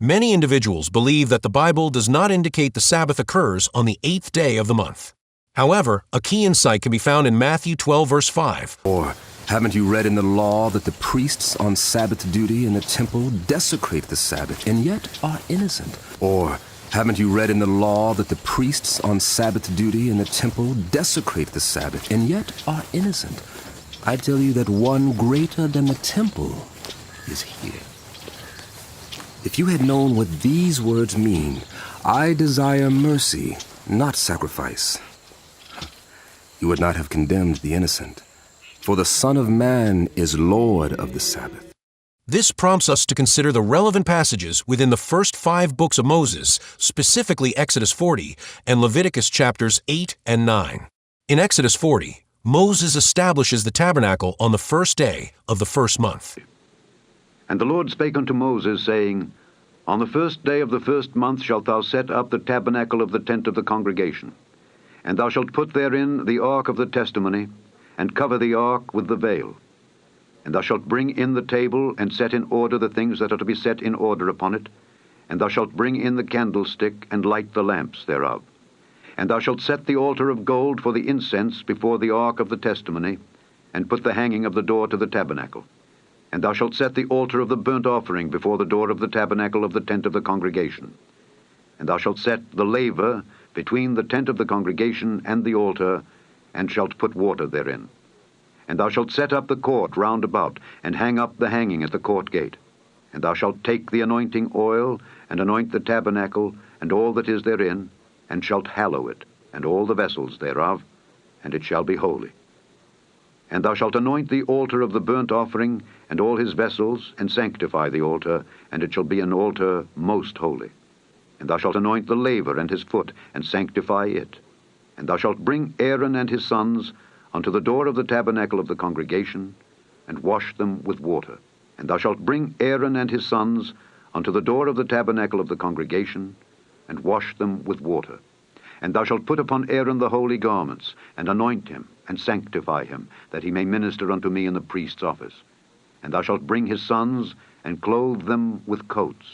Many individuals believe that the Bible does not indicate the Sabbath occurs on the 8th day of the month. However, a key insight can be found in Matthew 12, verse 5. Or, haven't you read in the law that the priests on Sabbath duty in the temple desecrate the Sabbath and yet are innocent? Or, haven't you read in the law that the priests on Sabbath duty in the temple desecrate the Sabbath and yet are innocent? I tell you that one greater than the temple is here. If you had known what these words mean, I desire mercy, not sacrifice, you would not have condemned the innocent. For the Son of Man is Lord of the Sabbath. This prompts us to consider the relevant passages within the first 5 books of Moses, specifically Exodus 40 and Leviticus chapters 8 and 9. In Exodus 40, Moses establishes the tabernacle on the first day of the first month. And the Lord spake unto Moses, saying, On the first day of the first month shalt thou set up the tabernacle of the tent of the congregation. And thou shalt put therein the ark of the testimony, and cover the ark with the veil. And thou shalt bring in the table, and set in order the things that are to be set in order upon it. And thou shalt bring in the candlestick, and light the lamps thereof. And thou shalt set the altar of gold for the incense before the ark of the testimony, and put the hanging of the door to the tabernacle. And thou shalt set the altar of the burnt offering before the door of the tabernacle of the tent of the congregation. And thou shalt set the laver between the tent of the congregation and the altar, and shalt put water therein. And thou shalt set up the court round about, and hang up the hanging at the court gate. And thou shalt take the anointing oil, and anoint the tabernacle, and all that is therein, and shalt hallow it, and all the vessels thereof, and it shall be holy. And thou shalt anoint the altar of the burnt offering, and all his vessels, and sanctify the altar, and it shall be an altar most holy. And thou shalt anoint the laver and his foot, and sanctify it. And thou shalt bring Aaron and his sons unto the door of the tabernacle of the congregation, and wash them with water. And thou shalt bring Aaron and his sons unto the door of the tabernacle of the congregation, and wash them with water. And thou shalt put upon Aaron the holy garments, and anoint him, and sanctify him, that he may minister unto me in the priest's office. And thou shalt bring his sons, and clothe them with coats.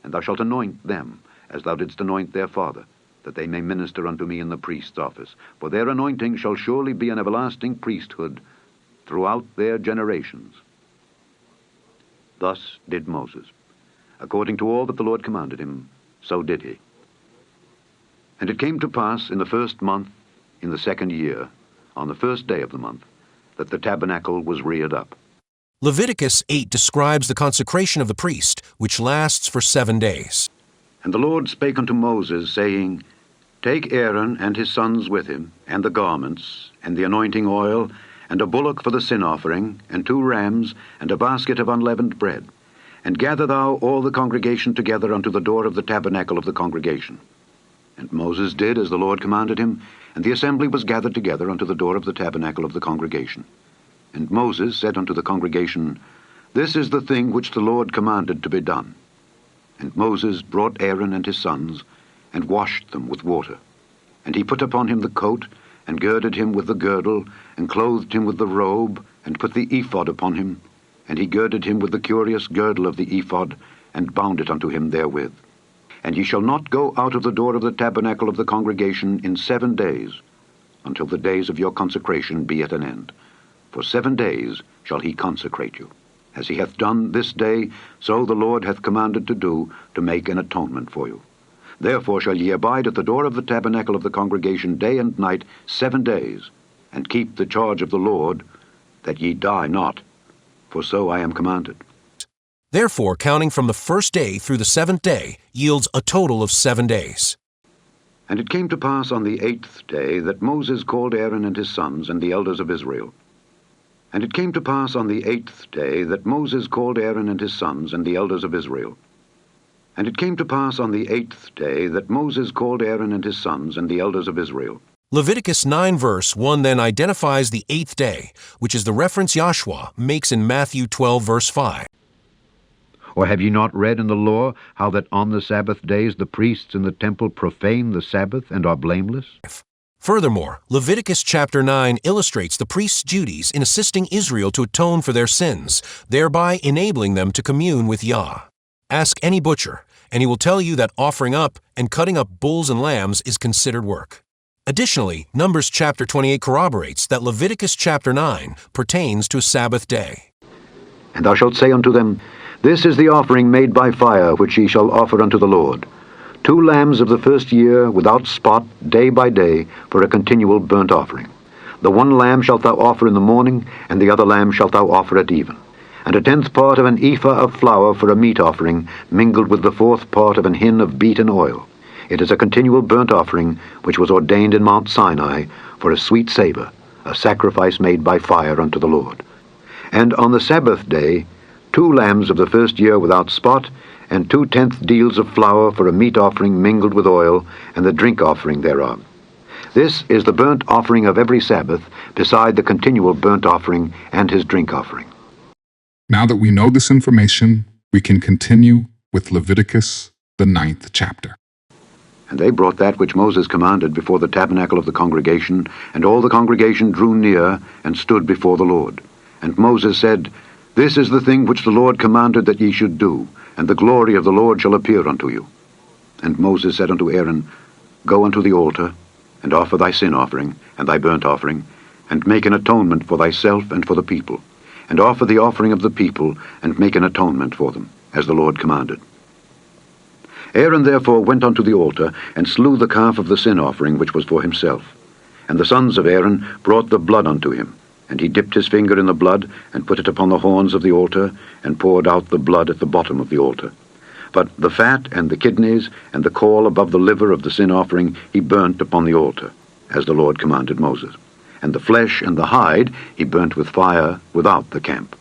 And thou shalt anoint them, as thou didst anoint their father, that they may minister unto me in the priest's office. For their anointing shall surely be an everlasting priesthood throughout their generations. Thus did Moses. According to all that the Lord commanded him, so did he. And it came to pass in the first month, in the second year, on the first day of the month, that the tabernacle was reared up. Leviticus 8 describes the consecration of the priest, which lasts for 7 days. And the Lord spake unto Moses, saying, Take Aaron and his sons with him, and the garments, and the anointing oil, and a bullock for the sin offering, and 2 rams, and a basket of unleavened bread. And gather thou all the congregation together unto the door of the tabernacle of the congregation. And Moses did as the Lord commanded him, and the assembly was gathered together unto the door of the tabernacle of the congregation. And Moses said unto the congregation, This is the thing which the Lord commanded to be done. And Moses brought Aaron and his sons, and washed them with water. And he put upon him the coat, and girded him with the girdle, and clothed him with the robe, and put the ephod upon him. And he girded him with the curious girdle of the ephod, and bound it unto him therewith. And ye shall not go out of the door of the tabernacle of the congregation in 7 days, until the days of your consecration be at an end. For 7 days shall he consecrate you. As he hath done this day, so the Lord hath commanded to do, to make an atonement for you. Therefore shall ye abide at the door of the tabernacle of the congregation day and night 7 days, and keep the charge of the Lord, that ye die not, for so I am commanded. Therefore, counting from the first day through the 7th day yields a total of 7 days. And it came to pass on the 8th day that Moses called Aaron and his sons and the elders of Israel. And it came to pass on the 8th day that Moses called Aaron and his sons and the elders of Israel. And it came to pass on the 8th day that Moses called Aaron and his sons and the elders of Israel. Leviticus 9 verse 1 then identifies the 8th day, which is the reference Yahshua makes in Matthew 12 verse 5. Or have ye not read in the law how that on the Sabbath days the priests in the temple profane the Sabbath and are blameless? Furthermore, Leviticus chapter 9 illustrates the priest's duties in assisting Israel to atone for their sins, thereby enabling them to commune with Yah. Ask any butcher, and he will tell you that offering up and cutting up bulls and lambs is considered work. Additionally, Numbers chapter 28 corroborates that Leviticus chapter 9 pertains to a Sabbath day. And thou shalt say unto them, This is the offering made by fire, which ye shall offer unto the Lord. 2 lambs of the first year, without spot, day by day, for a continual burnt offering. The 1 lamb shalt thou offer in the morning, and the other lamb shalt thou offer at even. And a 10th part of an ephah of flour for a meat offering, mingled with the 4th part of an hin of beaten oil. It is a continual burnt offering, which was ordained in Mount Sinai, for a sweet savour, a sacrifice made by fire unto the Lord. And on the Sabbath day, 2 lambs of the first year without spot, and 2/10 deals of flour for a meat offering mingled with oil, and the drink offering thereof. This is the burnt offering of every Sabbath, beside the continual burnt offering and his drink offering. Now that we know this information, we can continue with Leviticus, the 9th chapter. And they brought that which Moses commanded before the tabernacle of the congregation, and all the congregation drew near and stood before the Lord. And Moses said, This is the thing which the Lord commanded that ye should do, and the glory of the Lord shall appear unto you. And Moses said unto Aaron, Go unto the altar, and offer thy sin offering, and thy burnt offering, and make an atonement for thyself and for the people, and offer the offering of the people, and make an atonement for them, as the Lord commanded. Aaron therefore went unto the altar, and slew the calf of the sin offering which was for himself. And the sons of Aaron brought the blood unto him, and he dipped his finger in the blood, and put it upon the horns of the altar, and poured out the blood at the bottom of the altar. But the fat and the kidneys, and the caul above the liver of the sin offering, he burnt upon the altar, as the Lord commanded Moses. And the flesh and the hide he burnt with fire without the camp.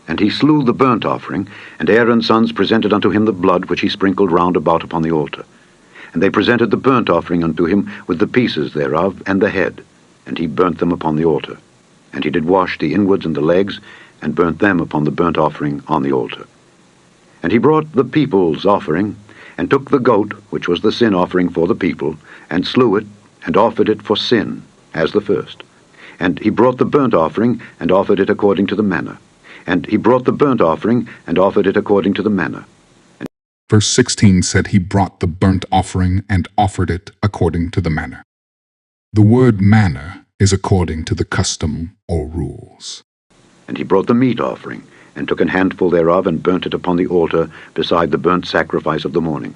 And he slew the burnt offering, and Aaron's sons presented unto him the blood which he sprinkled round about upon the altar. And they presented the burnt offering unto him with the pieces thereof and the head, and he burnt them upon the altar. And he did wash the inwards and the legs, and burnt them upon the burnt offering on the altar. And he brought the people's offering, and took the goat, which was the sin offering for the people, and slew it, and offered it for sin, as the first. And he brought the burnt offering, and offered it according to the manner. And he brought the burnt offering, and offered it according to the manner. Verse 16 said he brought the burnt offering and offered it according to the manner. The word manner is according to the custom or rules. And he brought the meat offering, and took an handful thereof, and burnt it upon the altar beside the burnt sacrifice of the morning.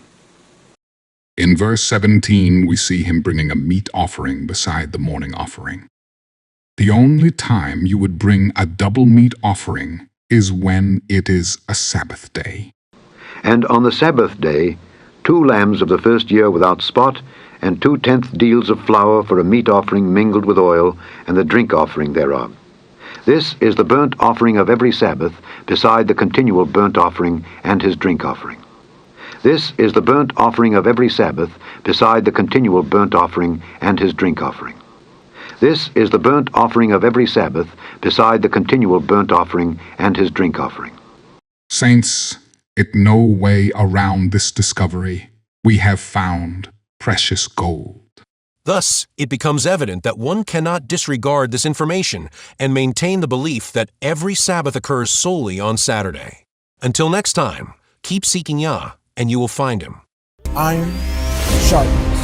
In verse 17 we see him bringing a meat offering beside the morning offering. The only time you would bring a double meat offering is when it is a Sabbath day. And on the Sabbath day, 2 lambs of the first year without spot, and 2/10 deals of flour for a meat offering mingled with oil, and the drink offering thereof. This is the burnt offering of every Sabbath, beside the continual burnt offering and his drink offering. This is the burnt offering of every Sabbath, beside the continual burnt offering and his drink offering. This is the burnt offering of every Sabbath, beside the continual burnt offering and his drink offering. Saints, in no way around this discovery we have found precious gold. Thus, it becomes evident that one cannot disregard this information and maintain the belief that every Sabbath occurs solely on Saturday. Until next time, keep seeking Yah, and you will find him. Iron sharpens